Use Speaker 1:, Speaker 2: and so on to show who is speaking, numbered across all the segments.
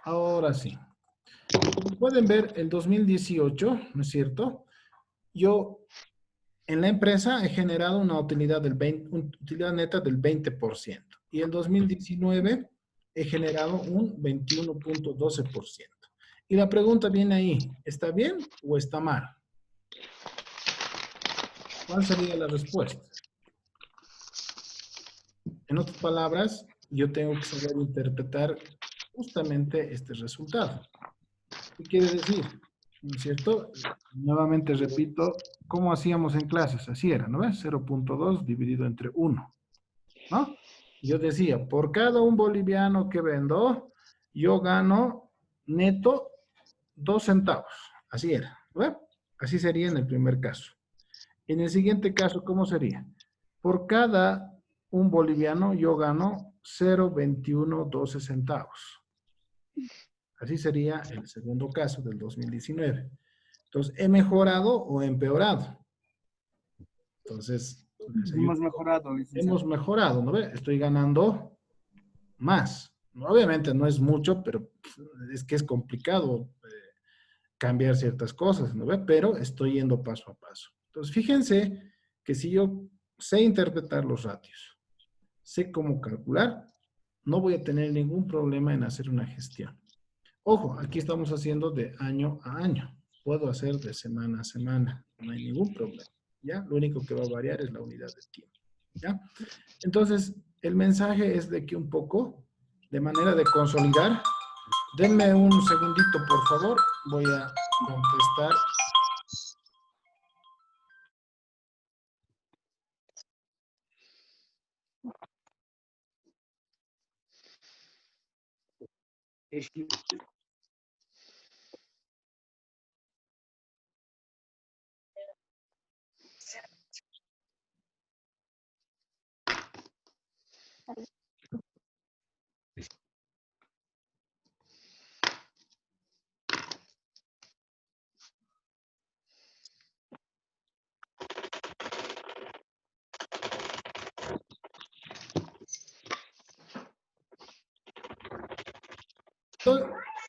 Speaker 1: Ahora sí. Como pueden ver, el 2018, ¿no es cierto? Yo en la empresa he generado una utilidad, una utilidad neta del 20%. Y el 2019 he generado un 21.12%. Y la pregunta viene ahí, ¿está bien o está mal? ¿Cuál sería la respuesta? En otras palabras, yo tengo que saber interpretar justamente este resultado. ¿Qué quiere decir? ¿No es cierto? Nuevamente repito, ¿cómo hacíamos en clases? Así era, ¿no ves? 0.2 dividido entre 1, ¿no? Yo decía, por cada un boliviano que vendo, yo gano neto 2 centavos. Así era, ¿no? Así sería en el primer caso. En el siguiente caso, ¿cómo sería? Por cada un boliviano, yo gano 0.2112 centavos. Así sería el segundo caso del 2019. Entonces, ¿he mejorado o he empeorado? Entonces, les ayudo.
Speaker 2: Hemos mejorado, licenciado.
Speaker 1: Hemos mejorado, ¿no ve? Estoy ganando más. Obviamente no es mucho, pero es que es complicado cambiar ciertas cosas, ¿no ve? Pero estoy yendo paso a paso. Entonces, fíjense que si yo sé interpretar los ratios, sé cómo calcular, no voy a tener ningún problema en hacer una gestión. Ojo, aquí estamos haciendo de año a año. Puedo hacer de semana a semana. No hay ningún problema. ¿Ya? Lo único que va a variar es la unidad de tiempo. ¿Ya? Entonces, el mensaje es de que un poco, de manera de consolidar, denme un segundito, por favor. Voy a contestar.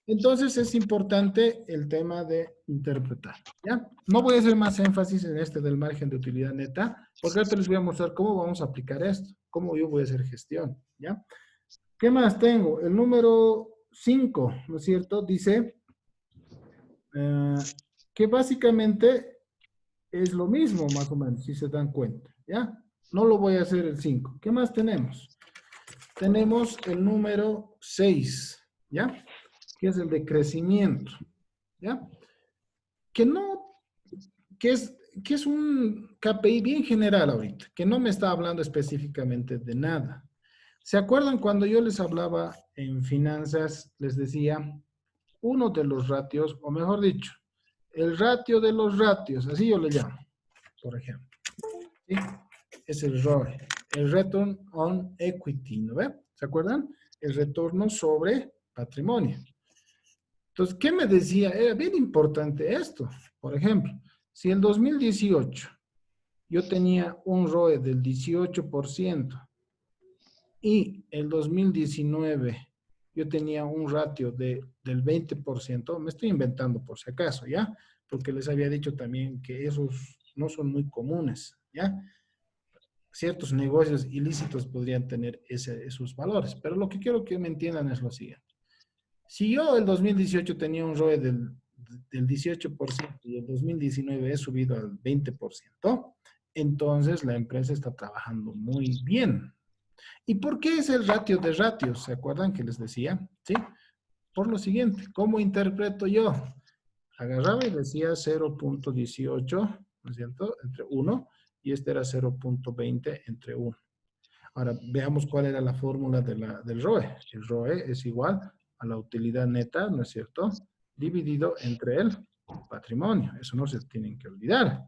Speaker 1: Entonces es importante el tema de interpretar, ¿ya? No voy a hacer más énfasis en este del margen de utilidad neta, porque ahora les voy a mostrar cómo vamos a aplicar esto, cómo yo voy a hacer gestión, ¿ya? ¿Qué más tengo? El número 5, ¿no es cierto? Dice que básicamente es lo mismo, más o menos, si se dan cuenta, ¿ya? No lo voy a hacer el 5. ¿Qué más tenemos? Tenemos el número 6, ¿ya? Que es el de crecimiento, ¿ya? Que no, que es un KPI bien general ahorita, que no me está hablando específicamente de nada. ¿Se acuerdan cuando yo les hablaba en finanzas, les decía, uno de los ratios, o mejor dicho, el ratio de los ratios, así yo le llamo, por ejemplo, ¿sí? Es el ROE, el Return on Equity, ¿no ve? ¿Se acuerdan? El retorno sobre patrimonio. Entonces, ¿qué me decía? Era bien importante esto. Por ejemplo, si en 2018 yo tenía un ROE del 18% y el 2019 yo tenía un ratio del 20%, me estoy inventando por si acaso, ¿ya? Porque les había dicho también que esos no son muy comunes, ¿ya? Ciertos negocios ilícitos podrían tener esos valores, pero lo que quiero que me entiendan es lo siguiente. Si yo el 2018 tenía un ROE del 18% y el 2019 he subido al 20%, entonces la empresa está trabajando muy bien. ¿Y por qué es el ratio de ratios? ¿Se acuerdan que les decía? Sí. Por lo siguiente, ¿cómo interpreto yo? Agarraba y decía 0.18, ¿no es cierto? Entre 1 y este era 0.20 entre 1. Ahora, veamos cuál era la fórmula del ROE. El ROE es igual a la utilidad neta, ¿no es cierto? Dividido entre el patrimonio. Eso no se tienen que olvidar.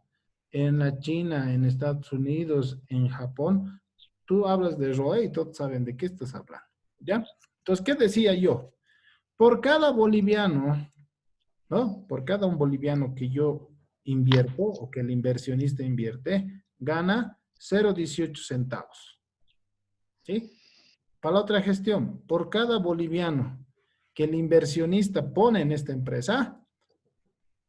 Speaker 1: En la China, en Estados Unidos, en Japón, tú hablas de ROE y todos saben de qué estás hablando. ¿Ya? Entonces, ¿qué decía yo? Por cada boliviano, ¿no? Por cada un boliviano que yo invierto o que el inversionista invierte, gana 0.18 centavos. ¿Sí? Para la otra gestión, por cada boliviano que el inversionista pone en esta empresa,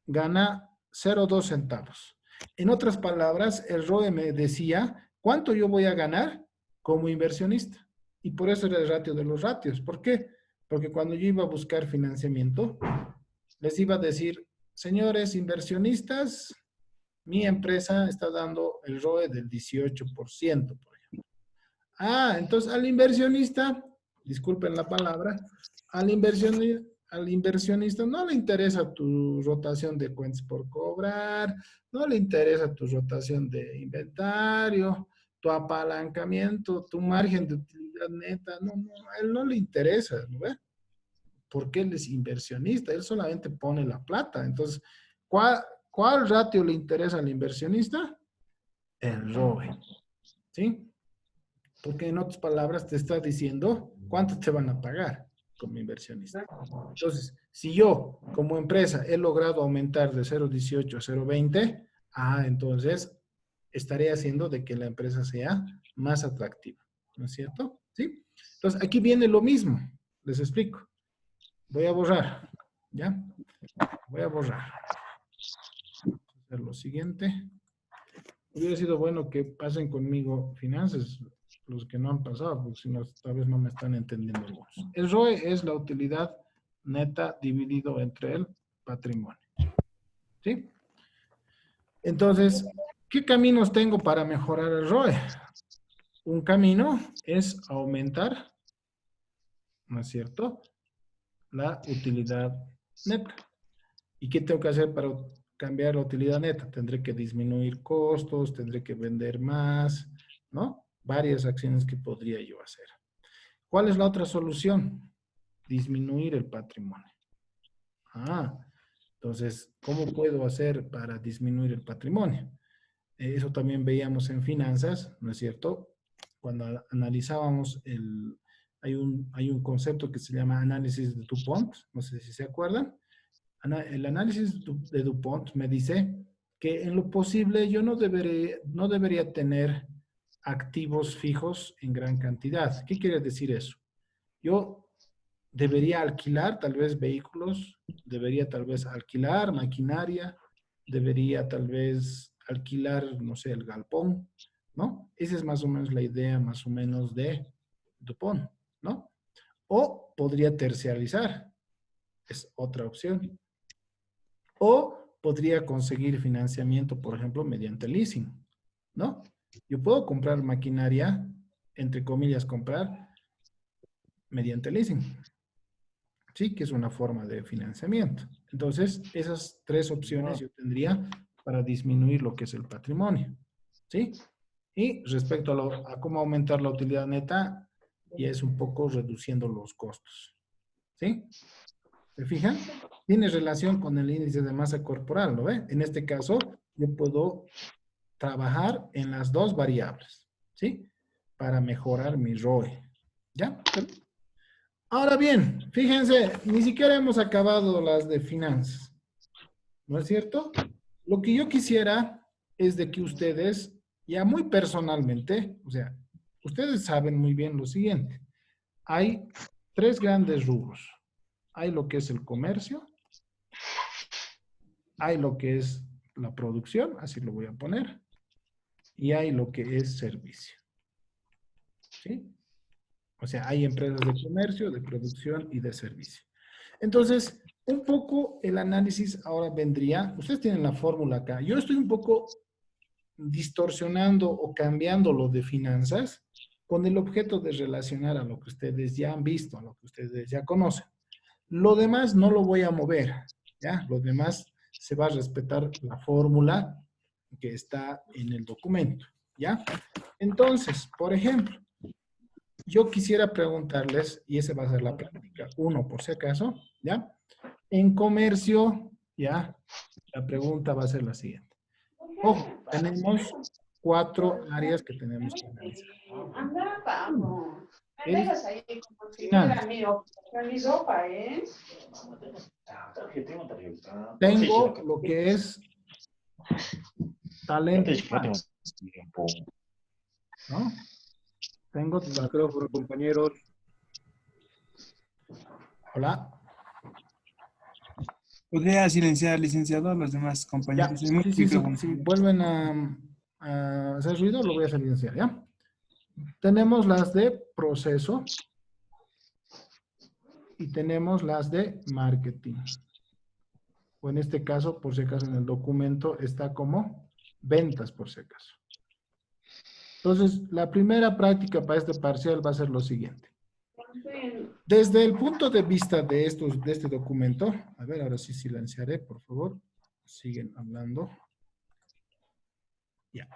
Speaker 1: gana 0,2 centavos. En otras palabras, el ROE me decía cuánto yo voy a ganar como inversionista. Y por eso era el ratio de los ratios. ¿Por qué? Porque cuando yo iba a buscar financiamiento, les iba a decir, señores inversionistas, mi empresa está dando el ROE del 18%, por ejemplo. Ah, entonces al inversionista, disculpen la palabra, al inversionista no le interesa tu rotación de cuentas por cobrar, no le interesa tu rotación de inventario, tu apalancamiento, tu margen de utilidad neta, no, a él no le interesa, ¿no ve? Porque él es inversionista, él solamente pone la plata. Entonces, ¿cuál ratio le interesa al inversionista? El ROE, ¿sí? Porque en otras palabras te está diciendo cuánto te van a pagar como inversionista. Entonces, si yo como empresa he logrado aumentar de 0,18 a 0,20, entonces estaré haciendo de que la empresa sea más atractiva, ¿no es cierto? ¿Sí? Entonces, aquí viene lo mismo. Les explico. Voy a borrar, ¿ya? Voy a borrar. Voy a hacer lo siguiente. Hubiera sido bueno que pasen conmigo finanzas, los que no han pasado, porque si no, tal vez no me están entendiendo algunos. El ROE es la utilidad neta dividido entre el patrimonio. ¿Sí? Entonces, ¿qué caminos tengo para mejorar el ROE? Un camino es aumentar, ¿no es cierto?, la utilidad neta. ¿Y qué tengo que hacer para cambiar la utilidad neta? Tendré que disminuir costos, tendré que vender más, ¿no? Varias acciones que podría yo hacer. ¿Cuál es la otra solución? Disminuir el patrimonio. Entonces, ¿cómo puedo hacer para disminuir el patrimonio? Eso también veíamos en finanzas, ¿no es cierto? Cuando analizábamos hay un concepto que se llama análisis de DuPont, no sé si se acuerdan. El análisis de DuPont me dice que en lo posible yo no debería tener activos fijos en gran cantidad. ¿Qué quiere decir eso? Yo debería alquilar tal vez vehículos, debería tal vez alquilar maquinaria, debería tal vez alquilar, no sé, el galpón, ¿no? Esa es más o menos la idea, más o menos de DuPont, ¿no? O podría terciarizar, es otra opción. O podría conseguir financiamiento, por ejemplo, mediante leasing, ¿no? Yo puedo comprar maquinaria, entre comillas, comprar mediante leasing. Sí, que es una forma de financiamiento. Entonces, esas tres opciones yo tendría para disminuir lo que es el patrimonio. ¿Sí? Y respecto a cómo aumentar la utilidad neta, y es un poco reduciendo los costos. ¿Sí? ¿Se fijan? Tiene relación con el índice de masa corporal, ¿lo ve? En este caso, yo puedo trabajar en las dos variables, ¿sí? Para mejorar mi ROE. ¿Ya? Ahora bien, fíjense, ni siquiera hemos acabado las de finanzas, ¿no es cierto? Lo que yo quisiera es de que ustedes, ya muy personalmente, o sea, ustedes saben muy bien lo siguiente. Hay tres grandes rubros. Hay lo que es el comercio, hay lo que es la producción, así lo voy a poner, y hay lo que es servicio. ¿Sí? O sea, hay empresas de comercio, de producción y de servicio. Entonces, un poco el análisis ahora vendría, ustedes tienen la fórmula acá, yo estoy un poco distorsionando o cambiando lo de finanzas con el objeto de relacionar a lo que ustedes ya han visto, a lo que ustedes ya conocen. Lo demás no lo voy a mover, ¿ya? Lo demás se va a respetar la fórmula que está en el documento, ¿ya? Entonces, por ejemplo, yo quisiera preguntarles, y esa va a ser la práctica 1 por si acaso, ¿ya? En comercio, ¿ya? La pregunta va a ser la siguiente. Ojo, tenemos 4 áreas que tenemos que analizar. Uno es finanzas. Tengo lo que es talento humano, ¿no? Tengo talento.
Speaker 2: Micrófono, compañeros.
Speaker 1: Hola.
Speaker 2: ¿Podría silenciar, licenciado, a los demás
Speaker 1: Ya,
Speaker 2: compañeros? Es muy
Speaker 1: sí,
Speaker 2: mi
Speaker 1: sí, sí.
Speaker 2: pregunta.
Speaker 1: Si vuelven a hacer ruido, lo voy a silenciar, ¿ya? Tenemos las de proceso y tenemos las de marketing. O en este caso, por si acaso en el documento, está como ventas, por si acaso. Entonces, la primera práctica para este parcial va a ser lo siguiente. Desde el punto de vista de este documento, a ver, ahora sí silenciaré, por favor. Siguen hablando. Ya.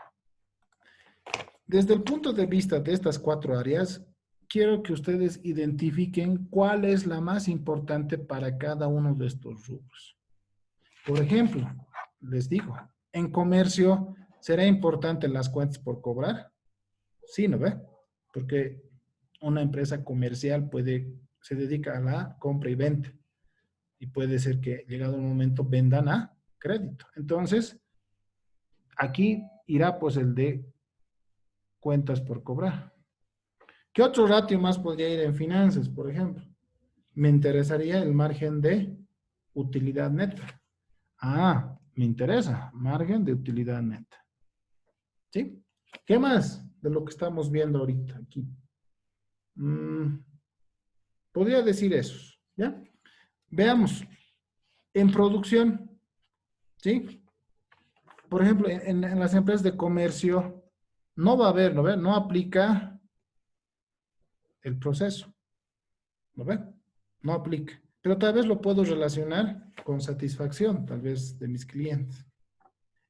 Speaker 1: Desde el punto de vista de estas 4 áreas, quiero que ustedes identifiquen cuál es la más importante para cada uno de estos rubros. Por ejemplo, les digo, en comercio, ¿será importante las cuentas por cobrar? Sí, ¿no ve? Porque una empresa comercial se dedica a la compra y venta. Y puede ser que llegado un momento vendan a crédito. Entonces, aquí irá pues el de cuentas por cobrar. ¿Qué otro ratio más podría ir en finanzas, por ejemplo? Me interesaría el margen de utilidad neta. Ah, me interesa, margen de utilidad neta. ¿Sí? ¿Qué más de lo que estamos viendo ahorita aquí? Podría decir esos, ¿ya? Veamos, en producción, ¿sí? Por ejemplo, en las empresas de comercio, no va a haber, ¿no ve? No aplica el proceso, ¿no ve? No aplica. Pero tal vez lo puedo relacionar con satisfacción, tal vez, de mis clientes.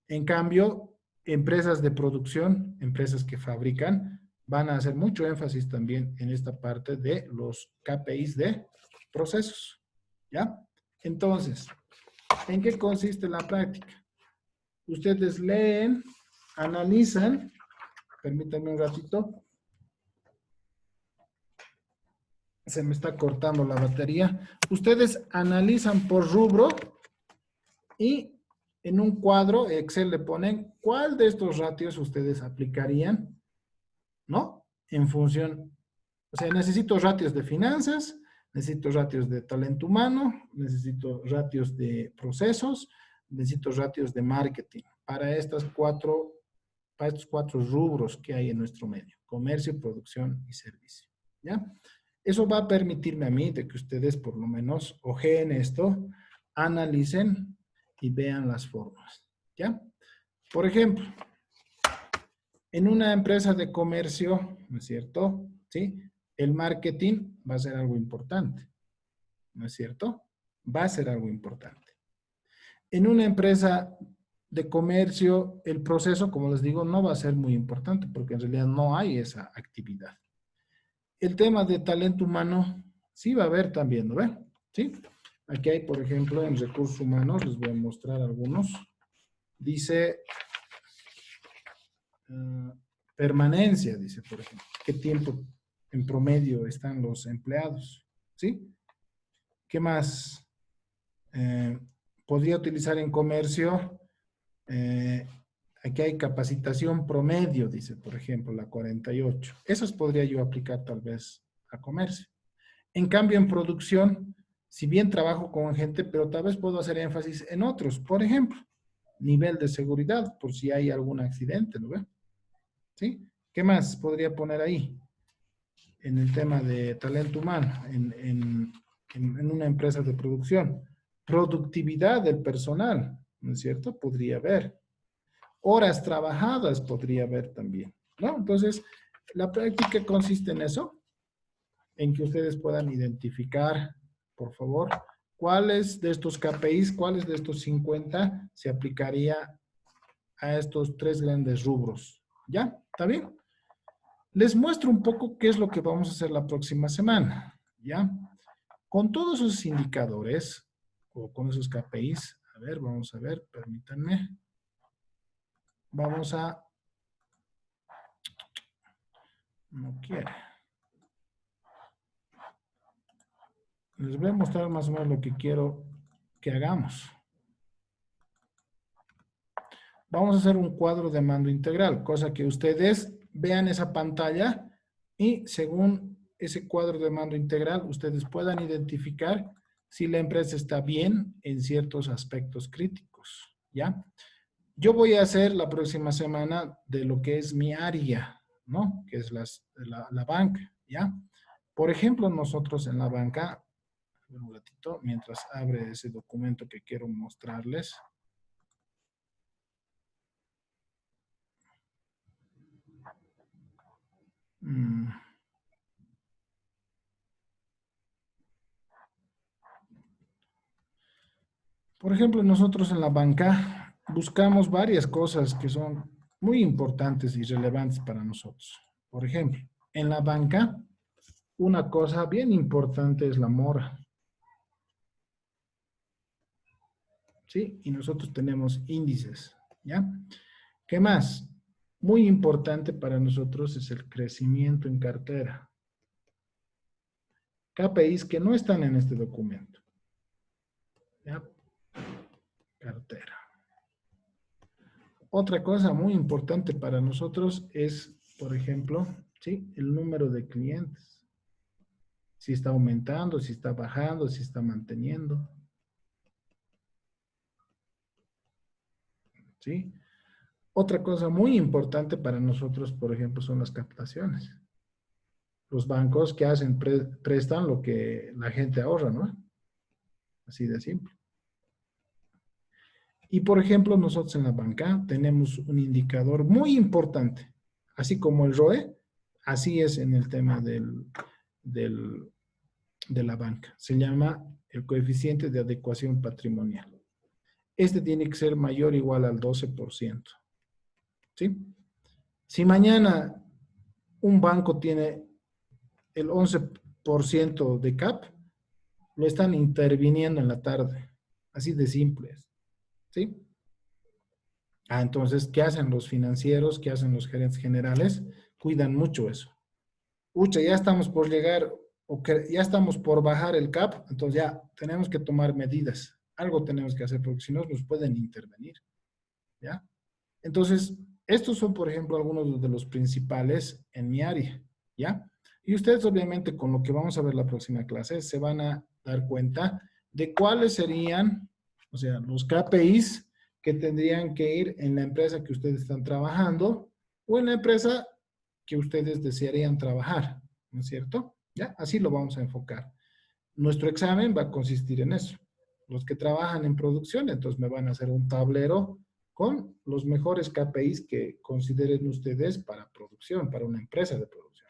Speaker 1: En cambio, empresas de producción, empresas que fabrican, van a hacer mucho énfasis también en esta parte de los KPIs de procesos, ¿ya? Entonces, ¿en qué consiste la práctica? Ustedes leen, analizan, permítanme un ratito, se me está cortando la batería. Ustedes analizan por rubro y en un cuadro Excel le ponen cuál de estos ratios ustedes aplicarían, ¿no? En función, o sea, necesito ratios de finanzas, necesito ratios de talento humano, necesito ratios de procesos, necesito ratios de marketing para estos 4 rubros que hay en nuestro medio: comercio, producción y servicio, ¿ya? Eso va a permitirme a mí de que ustedes por lo menos ojeen esto, analicen y vean las formas, ¿ya? Por ejemplo, en una empresa de comercio, ¿no es cierto? ¿Sí? El marketing va a ser algo importante, ¿no es cierto? Va a ser algo importante. En una empresa de comercio, el proceso, como les digo, no va a ser muy importante porque en realidad no hay esa actividad. El tema de talento humano sí va a haber también, ¿no ven? ¿Sí? Aquí hay, por ejemplo, en recursos humanos, les voy a mostrar algunos. Dice permanencia, dice, por ejemplo. ¿Qué tiempo en promedio están los empleados? ¿Sí? ¿Qué más? Podría utilizar en comercio. Aquí hay capacitación promedio, dice, por ejemplo, la 48. Esas podría yo aplicar tal vez a comercio. En cambio, en producción, si bien trabajo con gente, pero tal vez puedo hacer énfasis en otros. Por ejemplo, nivel de seguridad, por si hay algún accidente, ¿no ve? ¿Sí? ¿Qué más podría poner ahí? En el tema de talento humano, en una empresa de producción. Productividad del personal, ¿no es cierto? Podría haber. Horas trabajadas podría haber también, ¿no? Entonces, la práctica consiste en eso, en que ustedes puedan identificar, por favor, cuáles de estos KPIs, cuáles de estos 50 se aplicaría a estos 3 grandes rubros. ¿Ya? ¿Está bien? Les muestro un poco qué es lo que vamos a hacer la próxima semana. ¿Ya? Con todos esos indicadores, o con esos KPIs, a ver, vamos a ver, permítanme. Vamos a... No quiere. Les voy a mostrar más o menos lo que quiero que hagamos. Vamos a hacer un cuadro de mando integral, cosa que ustedes vean esa pantalla y según ese cuadro de mando integral, ustedes puedan identificar si la empresa está bien en ciertos aspectos críticos, ¿ya? Yo voy a hacer la próxima semana de lo que es mi área, ¿no? Que es la banca, ¿ya? Por ejemplo, nosotros en la banca, un ratito, mientras abre ese documento que quiero mostrarles. Por ejemplo, nosotros en la banca buscamos varias cosas que son muy importantes y relevantes para nosotros. Por ejemplo, en la banca, una cosa bien importante es la mora. ¿Sí? Y nosotros tenemos índices, ¿ya? ¿Qué más? Muy importante para nosotros es el crecimiento en cartera. KPIs que no están en este documento. ¿Ya? Cartera. Otra cosa muy importante para nosotros es, por ejemplo, ¿sí? El número de clientes. Si está aumentando, si está bajando, si está manteniendo. ¿Sí? Otra cosa muy importante para nosotros, por ejemplo, son las captaciones. Los bancos que hacen, prestan lo que la gente ahorra, ¿no? Así de simple. Y por ejemplo, nosotros en la banca tenemos un indicador muy importante, así como el ROE, así es en el tema de la banca. Se llama el coeficiente de adecuación patrimonial. Este tiene que ser mayor o igual al 12%. ¿Sí? Si mañana un banco tiene el 11% de CAP, lo están interviniendo en la tarde. Así de simple. ¿Sí? Entonces, ¿qué hacen los financieros? ¿Qué hacen los gerentes generales? Cuidan mucho eso. Ucha, ya estamos por llegar, o que ya estamos por bajar el CAP, entonces ya tenemos que tomar medidas. Algo tenemos que hacer, porque si no nos pueden intervenir. ¿Ya? Entonces, estos son, por ejemplo, algunos de los principales en mi área. ¿Ya? Y ustedes, obviamente, con lo que vamos a ver la próxima clase, se van a dar cuenta de cuáles serían, o sea, los KPIs que tendrían que ir en la empresa que ustedes están trabajando o en la empresa que ustedes desearían trabajar, ¿no es cierto? ¿Ya? Así lo vamos a enfocar. Nuestro examen va a consistir en eso. Los que trabajan en producción, entonces me van a hacer un tablero con los mejores KPIs que consideren ustedes para producción, para una empresa de producción.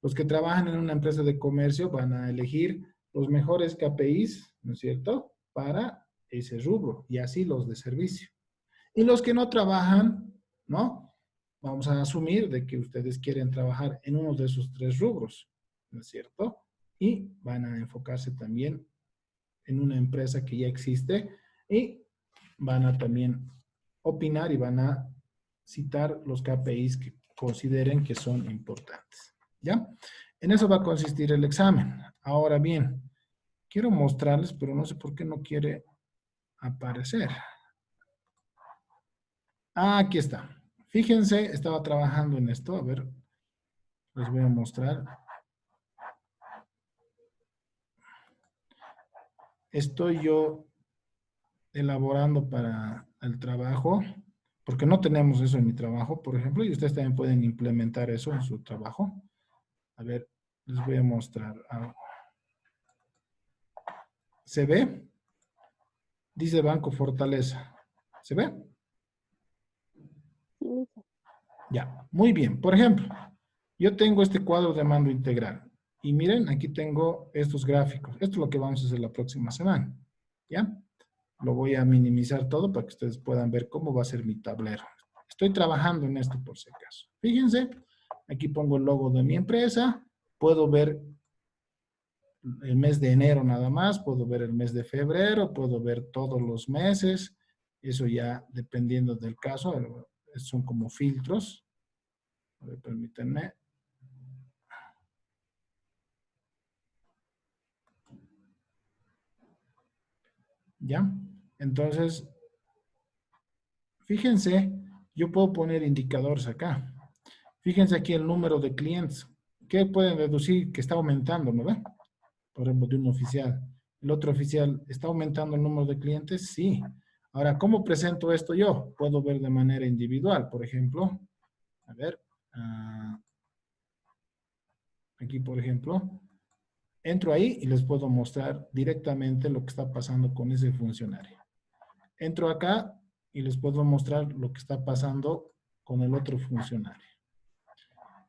Speaker 1: Los que trabajan en una empresa de comercio van a elegir los mejores KPIs, ¿no es cierto?, para ese rubro, y así los de servicio. Y los que no trabajan, ¿no? Vamos a asumir de que ustedes quieren trabajar en uno de esos tres rubros, ¿no es cierto? Y van a enfocarse también en una empresa que ya existe y van a también opinar y van a citar los KPIs que consideren que son importantes, ¿ya? En eso va a consistir el examen. Ahora bien, quiero mostrarles, pero no sé por qué no quiere aparecer. Aquí está. Fíjense, estaba trabajando en esto. A ver, les voy a mostrar. Estoy yo elaborando para el trabajo, porque no tenemos eso en mi trabajo, por ejemplo, y ustedes también pueden implementar eso en su trabajo. A ver, les voy a mostrar algo. ¿Se ve? Dice Banco Fortaleza. ¿Se ve? Ya, muy bien. Por ejemplo, yo tengo este cuadro de mando integral. Y miren, aquí tengo estos gráficos. Esto es lo que vamos a hacer la próxima semana. ¿Ya? Lo voy a minimizar todo para que ustedes puedan ver cómo va a ser mi tablero. Estoy trabajando en esto por si acaso. Fíjense, aquí pongo el logo de mi empresa. Puedo ver el mes de enero nada más, puedo ver el mes de febrero, puedo ver todos los meses. Eso ya dependiendo del caso, son como filtros. A ver, permítanme. ¿Ya? Entonces, fíjense, yo puedo poner indicadores acá. Fíjense aquí el número de clientes. ¿Qué pueden deducir? Que está aumentando, ¿no ve? Por ejemplo, de un oficial. El otro oficial, ¿está aumentando el número de clientes? Sí. Ahora, ¿cómo presento esto yo? Puedo ver de manera individual, por ejemplo. A ver, aquí, por ejemplo, entro ahí y les puedo mostrar directamente lo que está pasando con ese funcionario. Entro acá y les puedo mostrar lo que está pasando con el otro funcionario.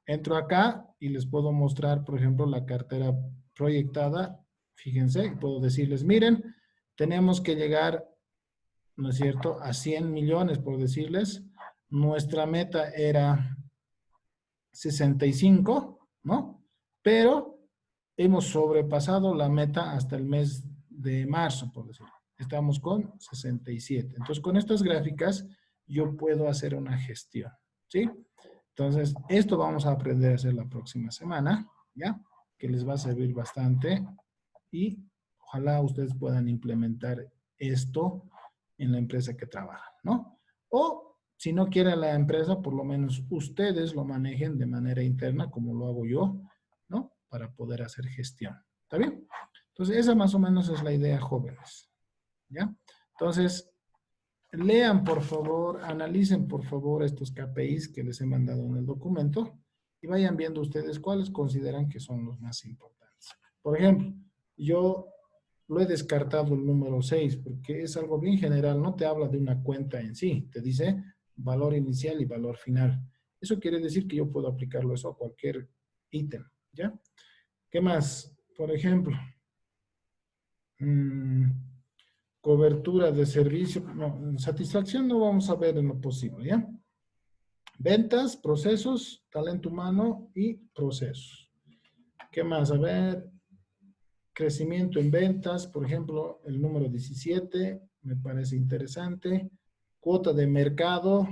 Speaker 1: Entro acá y les puedo mostrar, por ejemplo, la cartera proyectada. Fíjense, puedo decirles, miren, tenemos que llegar, ¿no es cierto?, a 100 millones, por decirles. Nuestra meta era 65, ¿no? Pero hemos sobrepasado la meta hasta el mes de marzo, por decirlo. Estamos con 67. Entonces, con estas gráficas, yo puedo hacer una gestión, ¿sí? Entonces, esto vamos a aprender a hacer la próxima semana, ¿ya? Que les va a servir bastante y ojalá ustedes puedan implementar esto en la empresa que trabajan, ¿no? O si no quiere la empresa, por lo menos ustedes lo manejen de manera interna, como lo hago yo, ¿no? Para poder hacer gestión. ¿Está bien? Entonces, esa más o menos es la idea, jóvenes, ¿ya? Entonces, lean, por favor, analicen, por favor, estos KPIs que les he mandado en el documento y vayan viendo ustedes cuáles consideran que son los más importantes. Por ejemplo, yo lo he descartado el número 6 porque es algo bien general, no te habla de una cuenta en sí, te dice valor inicial y valor final. Eso quiere decir que yo puedo aplicarlo eso a cualquier ítem, ¿ya? ¿Qué más? Por ejemplo, cobertura de servicio, no, satisfacción no vamos a ver en lo posible, ¿ya? Ventas, procesos, talento humano y procesos. ¿Qué más? A ver, crecimiento en ventas, por ejemplo, el número 17, me parece interesante. Cuota de mercado,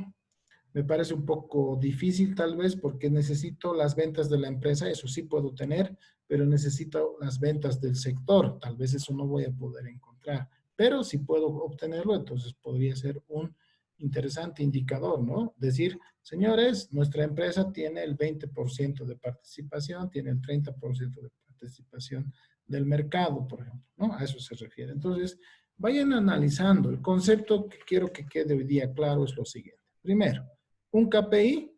Speaker 1: me parece un poco difícil tal vez porque necesito las ventas de la empresa, eso sí puedo tener, pero necesito las ventas del sector, tal vez eso no voy a poder encontrar. Pero si puedo obtenerlo, entonces podría ser un interesante indicador, ¿no? Decir, señores, nuestra empresa tiene el 20% de participación, tiene el 30% de participación del mercado, por ejemplo, ¿no? A eso se refiere. Entonces, vayan analizando. El concepto que quiero que quede hoy día claro es lo siguiente. Primero, un KPI,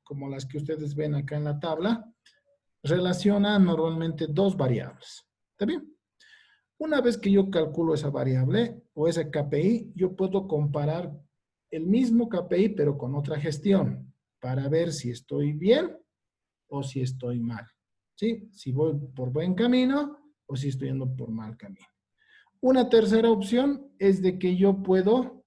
Speaker 1: como las que ustedes ven acá en la tabla, relaciona normalmente dos variables. ¿Está bien? Una vez que yo calculo esa variable o ese KPI, yo puedo comparar el mismo KPI pero con otra gestión para ver si estoy bien o si estoy mal. ¿Sí? Si voy por buen camino o si estoy yendo por mal camino. Una tercera opción es de que yo puedo,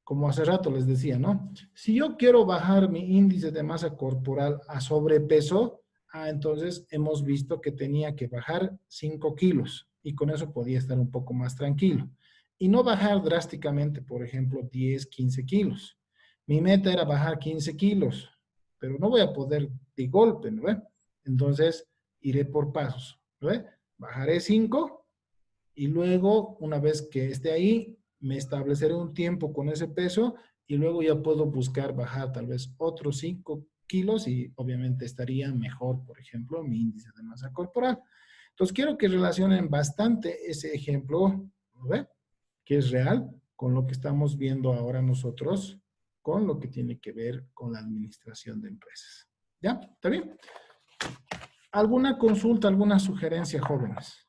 Speaker 1: como hace rato les decía, ¿no? Si yo quiero bajar mi índice de masa corporal a sobrepeso, entonces hemos visto que tenía que bajar 5 kilos y con eso podía estar un poco más tranquilo. Y no bajar drásticamente, por ejemplo, 10, 15 kilos. Mi meta era bajar 15 kilos, pero no voy a poder de golpe, ¿no ve? Entonces, iré por pasos, ¿no ve? Bajaré 5 y luego, una vez que esté ahí, me estableceré un tiempo con ese peso y luego ya puedo buscar bajar tal vez otros 5 kilos y obviamente estaría mejor, por ejemplo, mi índice de masa corporal. Entonces, quiero que relacionen bastante ese ejemplo, ¿no ve? Que es real, con lo que estamos viendo ahora nosotros, con lo que tiene que ver con la administración de empresas. ¿Ya? ¿Está bien? ¿Alguna consulta, alguna sugerencia, jóvenes?